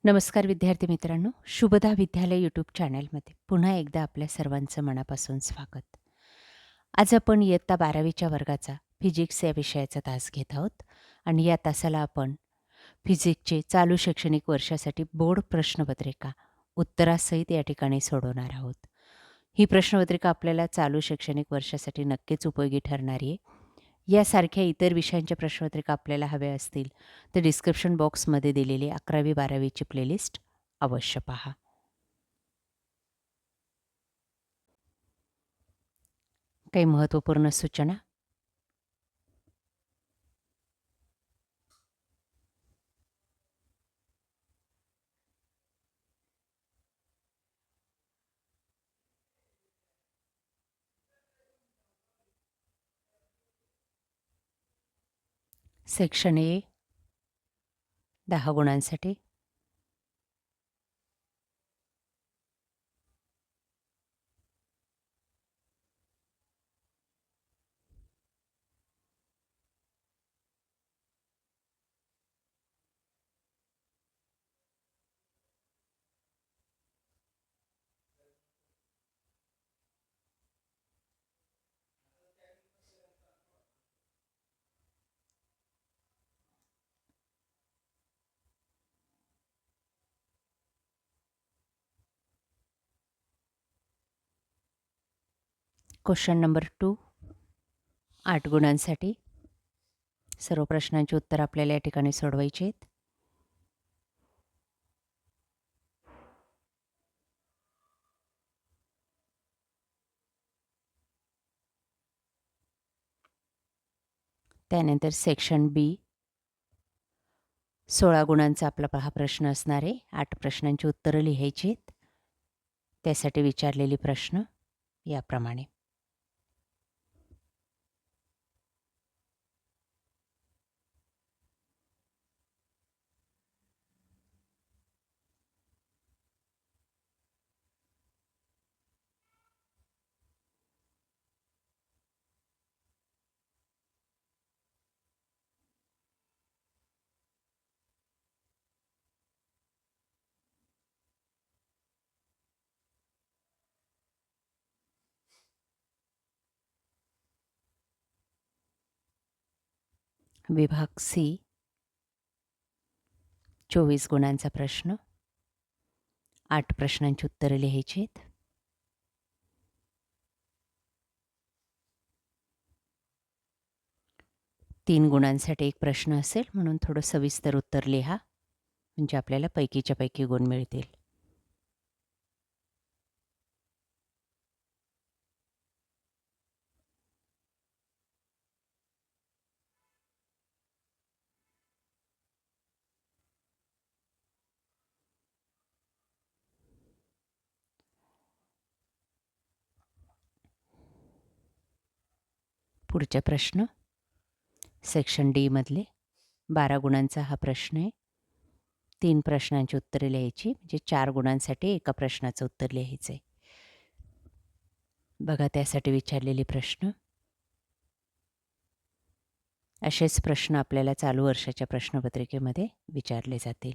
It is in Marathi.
नमस्कार विद्यार्थी मित्रांनो, शुभदा विद्यालय यूट्यूब चॅनलमध्ये पुन्हा एकदा आपल्या सर्वांचं मनापासून स्वागत. आज आपण इयत्ता 12वीच्या वर्गाचा फिजिक्स या विषयाचा तास घेत आहोत आणि या तासाला आपण फिजिक्सचे चालू शैक्षणिक वर्षासाठी बोर्ड प्रश्नपत्रिका उत्तरासहित या ठिकाणी सोडवणार आहोत. ही प्रश्नपत्रिका आपल्याला चालू शैक्षणिक वर्षासाठी नक्कीच उपयोगी ठरणारी आहे. यासारख्या इतर विषयांच्या प्रश्नपत्रिका आपल्याला हव्या असतील तर डिस्क्रिप्शन बॉक्समध्ये दिलेली 11वी-12वीची प्लेलिस्ट अवश्य पहा. काही महत्त्वपूर्ण सूचना. सेक्शन ए 10 गुणांसाठी. क्वेश्चन नंबर 2 8 गुणांसाठी. सर्व प्रश्नांची उत्तर आपल्याला या ठिकाणी सोडवायची आहेत. त्यानंतर सेक्शन बी 16 गुणांचा आपला हा प्रश्न असणार आहे. 8 प्रश्नांची उत्तरं लिहायची आहेत. त्यासाठी विचारलेली प्रश्न याप्रमाणे. विभाग सी 24 गुणांचा प्रश्न. 8 प्रश्नांची उत्तरं लिहायची आहेत. तीन गुणांसाठी एक प्रश्न असेल म्हणून थोडं सविस्तर उत्तर लिहा, म्हणजे आपल्याला पैकीच्या पैकी गुण मिळतील. पुढचा प्रश्न सेक्शन डी मधले 12 गुणांचा हा प्रश्न आहे. 3 प्रश्नांची उत्तरे लिहायची, म्हणजे 4 गुणांसाठी एका प्रश्नाचं उत्तर लिहायचं आहे. बघा त्यासाठी विचारलेले प्रश्न. असेच प्रश्न आपल्याला चालू वर्षाच्या प्रश्नपत्रिकेमध्ये विचारले जातील.